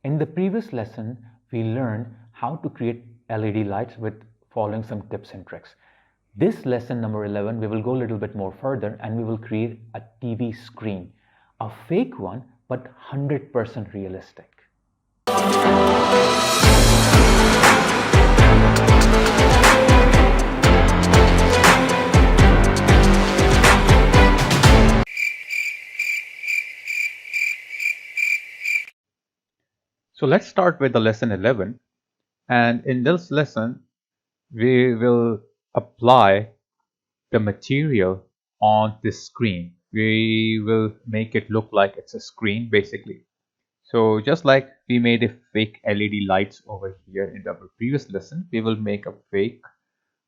In the previous lesson, we learned how to create LED lights with following some tips and tricks. This lesson number 11, we will go a little bit more further and we will create a TV screen, a fake one, but 100% realistic. So let's start with the lesson 11, and in this lesson we will apply the material on this screen. We will make it look like it's a screen basically. So just like we made a fake LED lights over here in our previous lesson, we will make a fake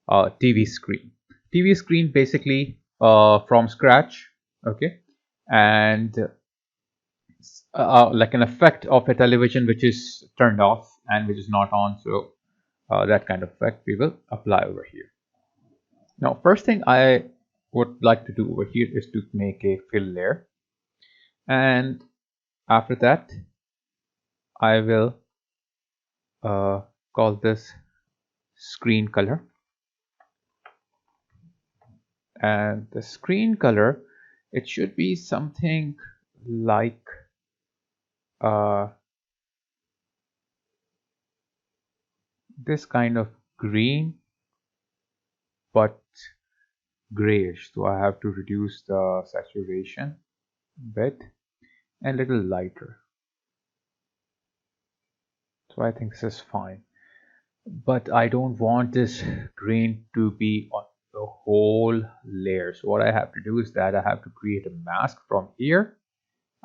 TV screen. TV screen basically from scratch, okay, and like an effect of a television which is turned off and which is not on. So that kind of effect we will apply over here. Now, first thing I would like to do over here is to make a fill layer, and after that I will call this screen color, and the screen color, it should be something like this kind of green but grayish. So I have to reduce the saturation a bit and a little lighter. So I think this is fine, but I don't want this green to be on the whole layer. So what I have to do is that I have to create a mask from here.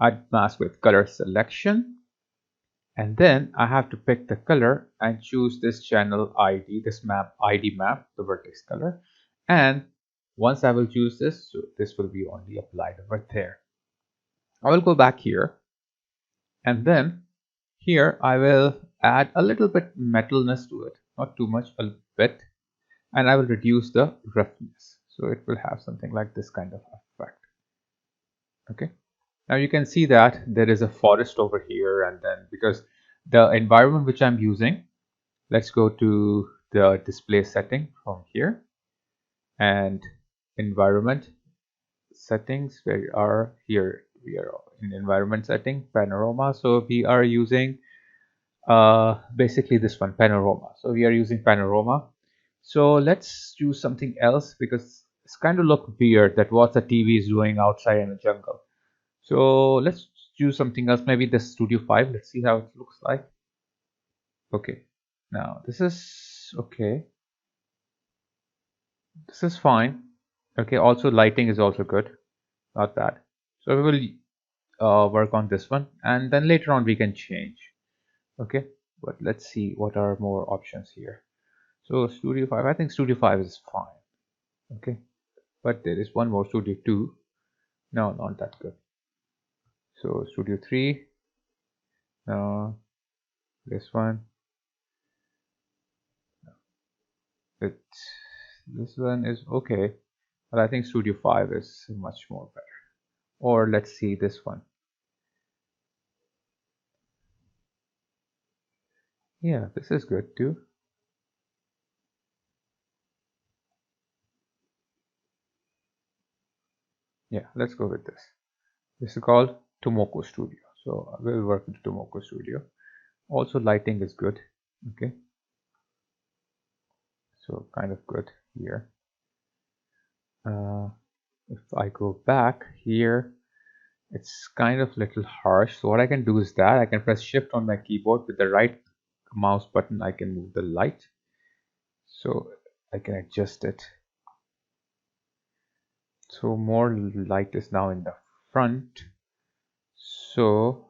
Add mask with color selection, and then I have to pick the color and choose this channel ID, this map ID map, the vertex color. And once I will choose this, so this will be only applied over there. I will go back here, and then here I will add a little bit metalness to it, not too much, a bit, and I will reduce the roughness, so it will have something like this kind of effect. Okay, now you can see that there is a forest over here, and then because the environment which I'm using, let's go to the display setting from here, and environment settings, where we are here, we are in environment setting, panorama. So we are using basically this one, panorama. So we are using panorama. So let's choose something else, because it's kind of look weird that what the TV is doing outside in the jungle. So let's choose something else, maybe the Studio 5. Let's see how it looks like. Okay, now this is okay, this is fine. Okay, also lighting is also good, not bad. So we will work on this one, and then later on we can change. Okay, but let's see what are more options here. So Studio 5, I think Studio 5 is fine. Okay, but there is one more, Studio 2. No, not that good. So Studio 3, no, this one, this one is okay, but I think Studio 5 is much more better. Or let's see this one. Yeah, this is good too. Yeah, let's go with this. This is called Tomoko Studio. So I will work with Tomoko Studio. Also lighting is good. Okay, so kind of good here. If I go back here, it's kind of little harsh. So what I can do is that I can press shift on my keyboard. With the right mouse button I can move the light, so I can adjust it. So more light is now in the front. So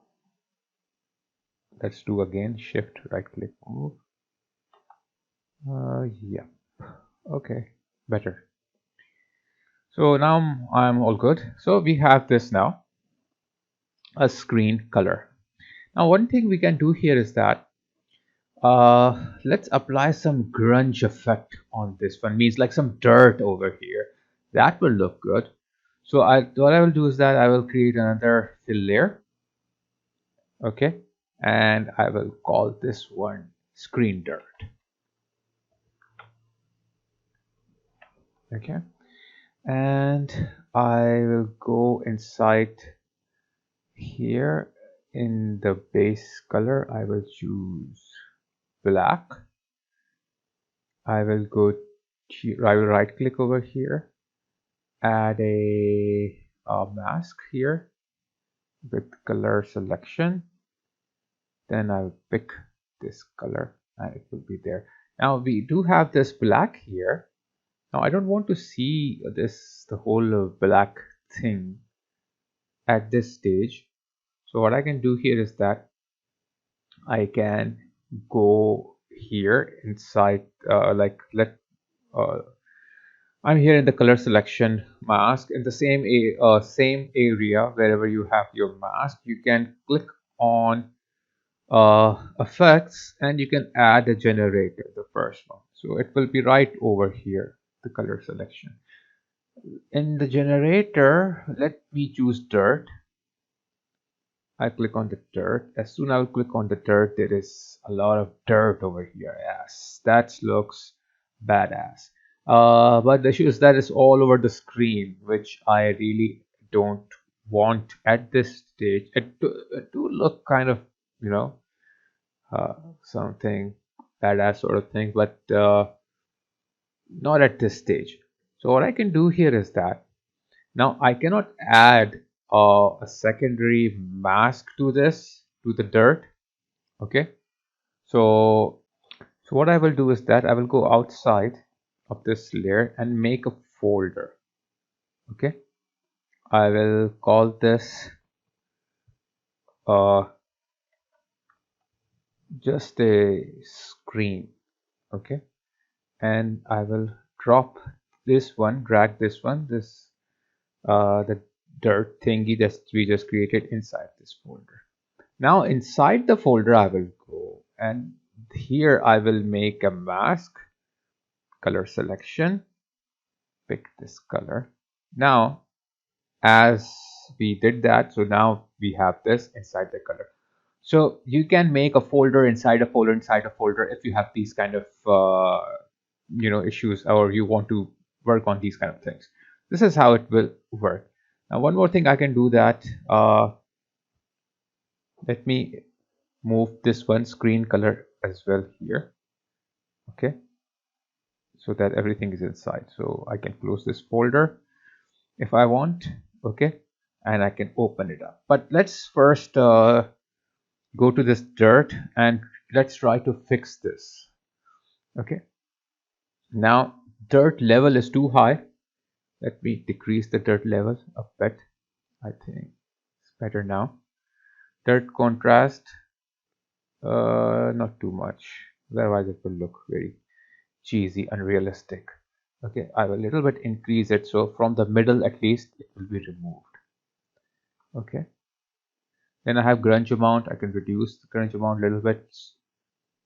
let's do again, shift, right click, move. Yeah, okay, better. So now I'm all good. So we have this now, a screen color. Now one thing we can do here is that let's apply some grunge effect on this one, means like some dirt over here. That will look good. So what I will do is that I will create another fill layer. Okay, and I will call this one screen dirt. Okay, and I will go inside here. In the base color I will choose black. I will go here, I will right click over here, add a mask here with color selection. Then I'll pick this color and it will be there. Now we do have this black here. Now I don't want to see the whole black thing at this stage. So what I can do here is that I can go here inside, uh, I'm here in the color selection mask. In the same area wherever you have your mask, you can click on effects and you can add a generator, the first one. So it will be right over here, the color selection. In the generator, let me choose dirt. I click on the dirt. As soon as I click on the dirt, there is a lot of dirt over here. Yes, that looks badass. But the issue is that it's all over the screen, which I really don't want at this stage. It do look kind of, you know, something badass sort of thing, but not at this stage. So what I can do here is that now I cannot add a secondary mask to the dirt. Okay, so what I will do is that I will go outside of this layer and make a folder. Okay, I will call this uh, just a screen. Okay, and I will drop this one, drag this one, the dirt thingy that we just created inside this folder. Now inside the folder I will go and here I will make a mask, color selection, pick this color. Now as we did that, so now we have this inside the color. So you can make a folder inside a folder inside a folder if you have these kind of issues, or you want to work on these kind of things. This is how it will work. Now one more thing I can do that, let me move this one screen color as well here. Okay, so that everything is inside. So I can close this folder if I want. Okay, and I can open it up. But let's first go to this dirt and let's try to fix this. Okay, now dirt level is too high. Let me decrease the dirt level a bit. I think it's better now. Dirt contrast, not too much, otherwise it will look very cheesy, unrealistic. Okay, I will a little bit increase it, so from the middle at least it will be removed. Okay, then I have grunge amount. I can reduce the grunge amount a little bit,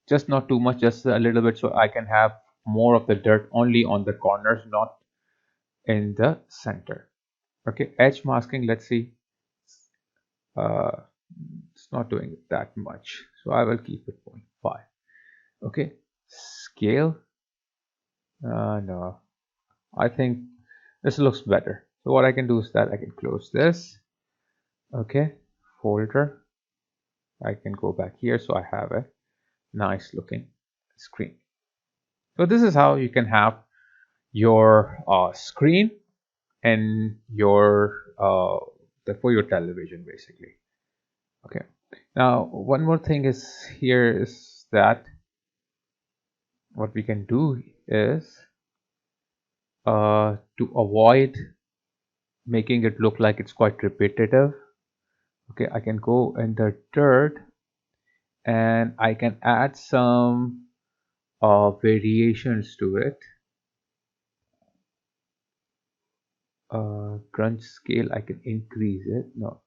just not too much, just a little bit, so I can have more of the dirt only on the corners, not in the center. Okay, edge masking, let's see. It's not doing it that much, so I will keep it 0.5. Okay, scale, no, I think this looks better. So what I can do is that I can close this. Okay, folder. I can go back here, so I have a nice looking screen. So this is how you can have your screen and your for your television basically. Okay, now one more thing is here is that what we can do is to avoid making it look like it's quite repetitive. Okay, I can go in the dirt and I can add some variations to it. Crunch scale, I can increase it. No,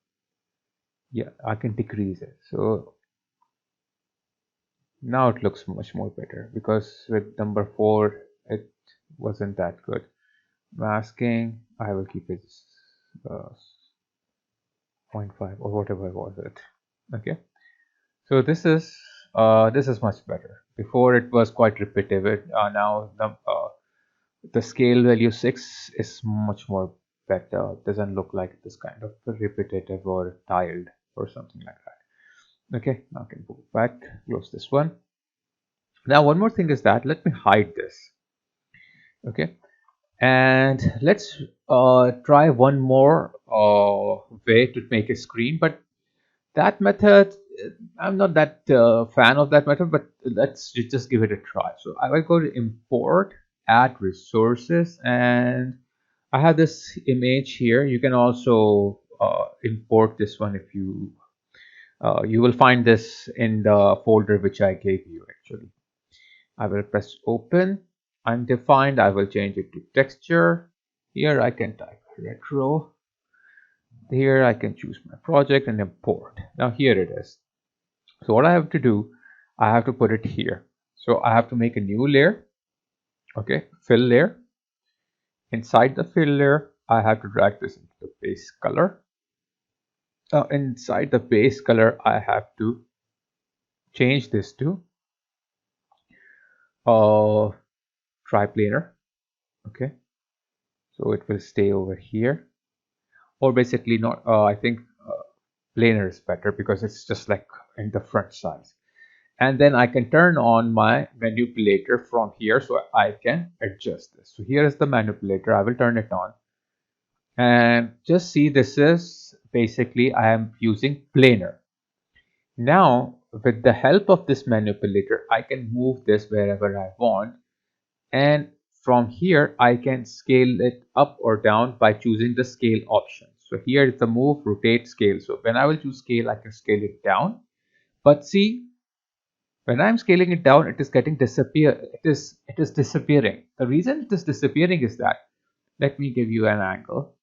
yeah, I can decrease it. So now it looks much more better, because with number 4 it wasn't that good. Masking, I will keep it 0.5 or whatever was it. Okay, So this is much better. Before it was quite repetitive. Now the scale value 6 is much more better. It doesn't look like this kind of repetitive or tiled or something like that. Okay, now I can go back, close this one. Now one more thing is that let me hide this. Okay, and let's try one more way to make a screen, but that method, I'm not that fan of that method, but let's just give it a try. So I will go to import, add resources, and I have this image here. You can also import this one if you will find this in the folder which I gave you actually. I will press open, undefined. I will change it to texture. Here I can type retro. Here I can choose my project and import. Now here it is. So what I have to do, I have to put it here. So I have to make a new layer. Okay, fill layer. Inside the fill layer, I have to drag this into the base color. Inside the base color, I have to change this to triplanar. Okay, so it will stay over here, or basically not. I think planar is better because it's just like in the front size. And then I can turn on my manipulator from here so I can adjust this. So here is the manipulator. I will turn it on. And just see, this is basically I am using planar. Now with the help of this manipulator, I can move this wherever I want, and from here I can scale it up or down by choosing the scale option. So here is the move, rotate, scale. So when I will choose scale, I can scale it down, but see, when I'm scaling it down, it is getting it is disappearing. The reason it is disappearing is that, let me give you an angle.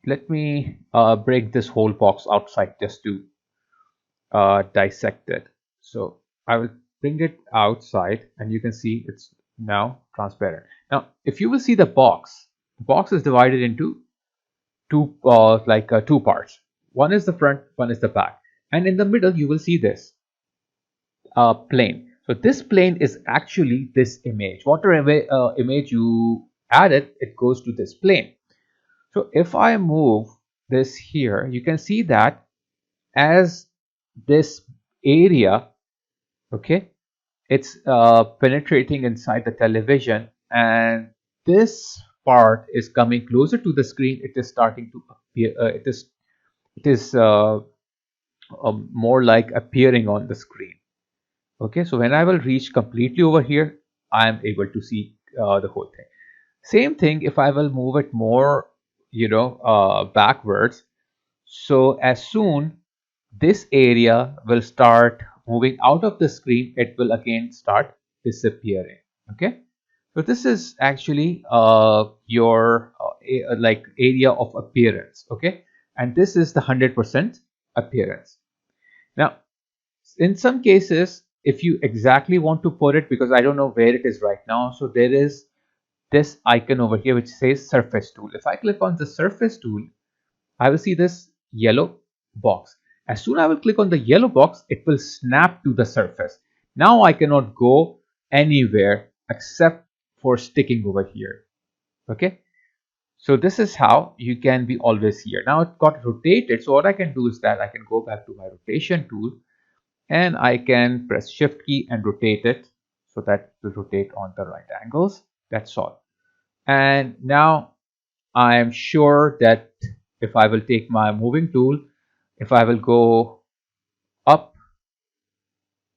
Let me break this whole box outside just to dissect it. So I will bring it outside and you can see it's now transparent. Now, if you will see the box is divided into two parts. One is the front, one is the back. And in the middle, you will see this plane. So this plane is actually this image. Whatever image you added, it goes to this plane. So if I move this here, you can see that as this area, okay, it's penetrating inside the television, and this part is coming closer to the screen. It is starting to appear. It is more like appearing on the screen. Okay, so when I will reach completely over here, I am able to see the whole thing. Same thing if I will move it more, backwards. So as soon this area will start moving out of the screen, it will again start disappearing. Okay, so this is actually your like area of appearance. Okay, and this is the 100% appearance. Now, in some cases, if you exactly want to put it, because I don't know where it is right now, so there is this icon over here which says surface tool. If I click on the surface tool, I will see this yellow box. As soon as I will click on the yellow box, it will snap to the surface. Now I cannot go anywhere except for sticking over here. Okay, so this is how you can be always here. Now it got rotated, so what I can do is that I can go back to my rotation tool and I can press shift key and rotate it so that it will rotate on the right angles. That's all. And now I am sure that if I will take my moving tool, if I will go up,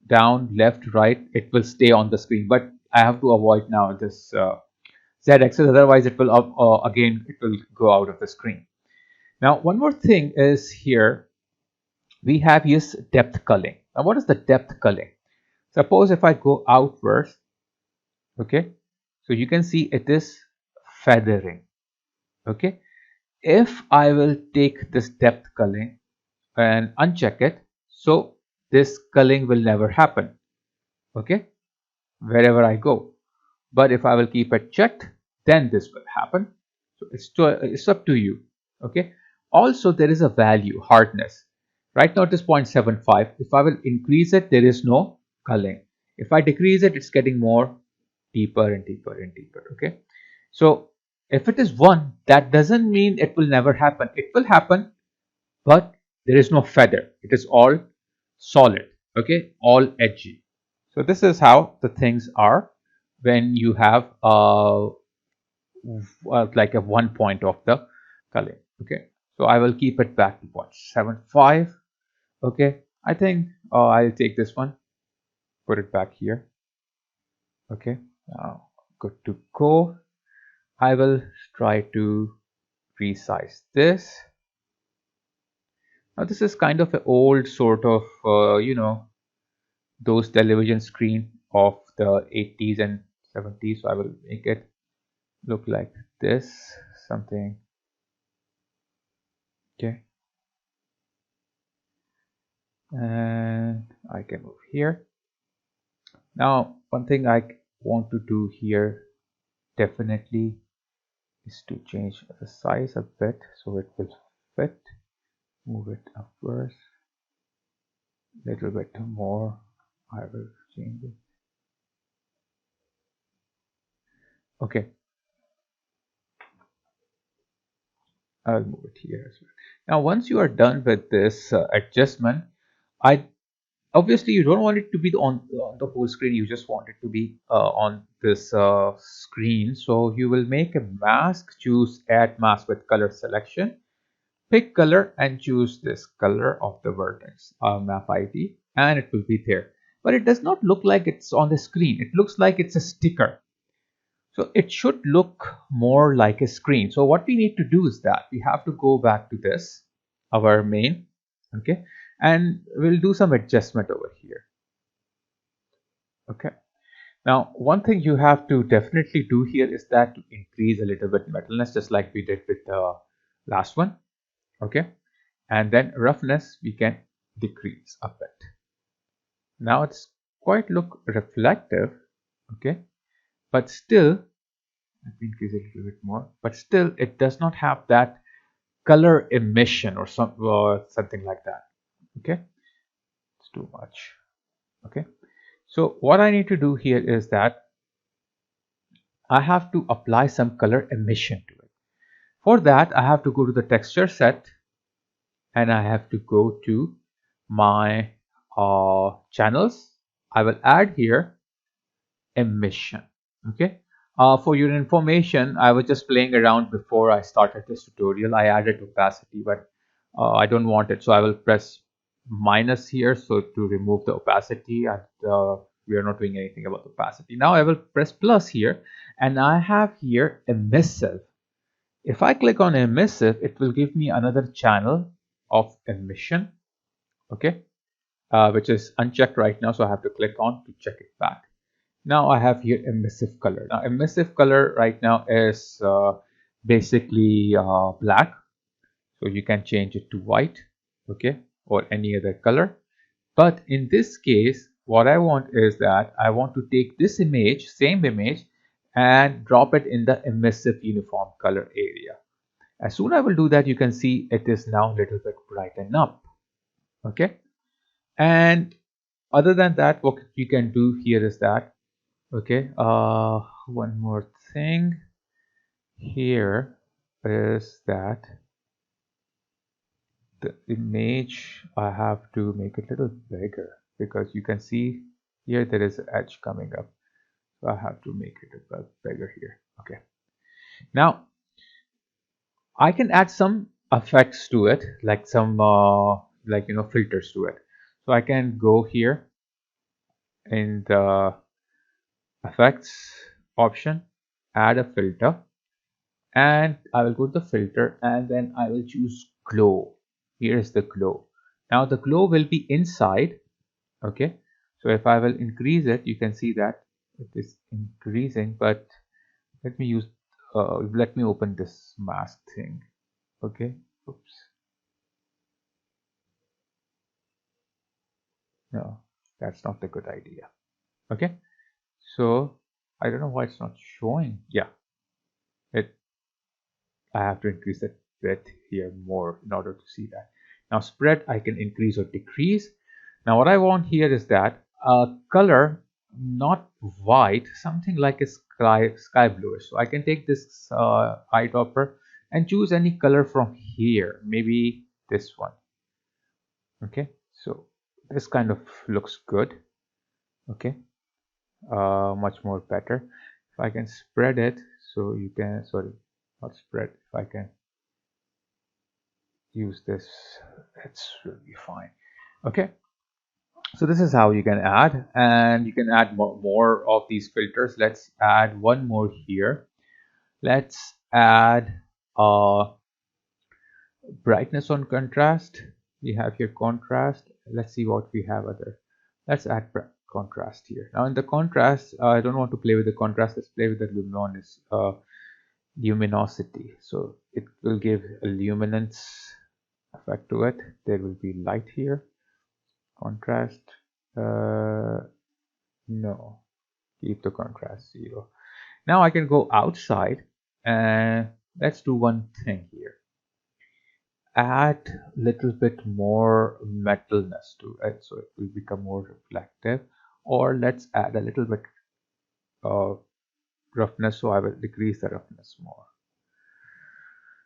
down, left, right, it will stay on the screen. But I have to avoid now this z-axis, otherwise it will again it will go out of the screen. Now one more thing is here we have use depth culling. Now what is the depth culling? Suppose if I go outwards, okay, so you can see it is feathering. Okay, if I will take this depth culling and uncheck it, so this culling will never happen, okay, wherever I go. But if I will keep it checked, then this will happen. So it's up to you. Okay, also there is a value, hardness, Right now it is 0.75. If I will increase it, there is no culling. If I decrease it, it's getting more deeper and deeper and deeper. Okay. So if it is 1, that doesn't mean it will never happen. It will happen, but there is no feather. It is all solid. Okay. All edgy. So this is how the things are when you have like a 1 point of the culling. Okay. So I will keep it back to 0.75. Okay, I think I'll take this one, put it back here. Okay, now good to go. I will try to resize this. Now this is kind of an old sort of, those television screen of the 80s and 70s. So I will make it look like this, something. Okay, and I can move here. Now, one thing I want to do here definitely is to change the size a bit so it will fit. Move it upwards a little bit more. I will change it. Okay, I'll move it here as well. Now once you are done with this adjustment, I obviously you don't want it to be on the whole screen, you just want it to be on this screen. So you will make a mask, choose add mask with color selection, pick color and choose this color of the vertex map ID, and it will be there. But it does not look like it's on the screen. It looks like it's a sticker. So it should look more like a screen. So what we need to do is that we have to go back to this, our main, okay, and we'll do some adjustment over here. Okay. Now, one thing you have to definitely do here is that to increase a little bit metalness, just like we did with the last one. Okay. And then roughness we can decrease a bit. Now it's quite look reflective. Okay. But still, let me increase it a little bit more, but still it does not have that color emission or something like that. Okay, it's too much. Okay, so what I need to do here is that I have to apply some color emission to it. For that I have to go to the texture set and I have to go to my channels. I will add here emission. Okay, for your information, I was just playing around before I started this tutorial. I added opacity, but I don't want it, so I will press minus here so to remove the opacity, and we are not doing anything about the opacity. Now I will press plus here and I have here emissive. If I click on emissive, it will give me another channel of emission. Okay, which is unchecked right now, so I have to click on to check it back. Now I have here emissive color. Now emissive color right now is basically black. So you can change it to white, okay, or any other color. But in this case, what I want is that I want to take this image, same image, and drop it in the emissive uniform color area. As soon as I will do that, you can see it is now a little bit brightened up, okay. And other than that, what you can do here is that, okay, one more thing here is that the image I have to make it a little bigger because you can see here there is an edge coming up, so I have to make it a bit bigger here. Okay, now I can add some effects to it, like some filters to it. So I can go here in the effects option, add a filter, and I will go to the filter and then I will choose glow. Here is the glow. Now the glow will be inside. Okay, so if I will increase it, you can see that it is increasing, but let me use let me open this mask thing. Okay, oops, no, that's not a good idea. Okay, so I don't know why it's not showing. Yeah, it I have to increase it bit here more in order to see that. Now spread, I can increase or decrease. Now what I want here is that color, not white, something like a sky bluish. So I can take this eyedropper and choose any color from here, maybe this one. Okay, so this kind of looks good. Okay, much more better. If I can spread it, so you can, sorry, not spread, if I can use this, it's really fine. Okay, so this is how you can add, and you can add more of these filters. Let's add one more here. Let's add brightness on contrast. We have here contrast. Let's see what we have other. Let's add contrast here. Now in the contrast, I don't want to play with the contrast. Let's play with the luminosity. So it will give a luminance effect to it. There will be light here. Contrast, no, keep the contrast 0. Now I can go outside and let's do one thing here. Add a little bit more metalness to it so it will become more reflective, or let's add a little bit of roughness, so I will decrease the roughness more.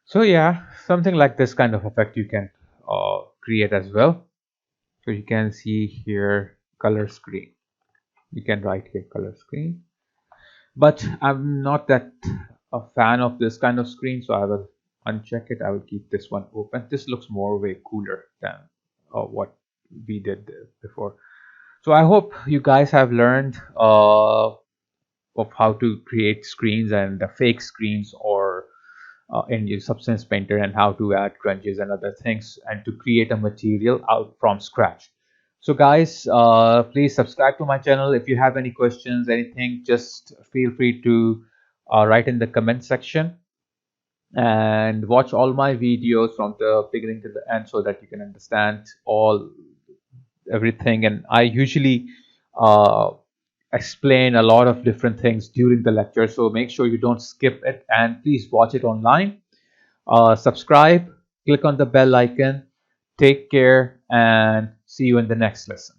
So yeah, something like this kind of effect you can create as well. So you can see here color screen. You can write here color screen, but I'm not that a fan of this kind of screen, so I will uncheck it. I will keep this one open. This looks more way cooler than what we did before. So I hope you guys have learned of how to create screens and the fake screens, or in your Substance Painter, and how to add grunges and other things, and to create a material out from scratch. So guys, please subscribe to my channel. If you have any questions, anything, just feel free to write in the comment section, and watch all my videos from the beginning to the end so that you can understand everything. And I usually uh, explain a lot of different things during the lecture, so make sure you don't skip it, and please watch it online. Subscribe, click on the bell icon. Take care, and see you in the next lesson.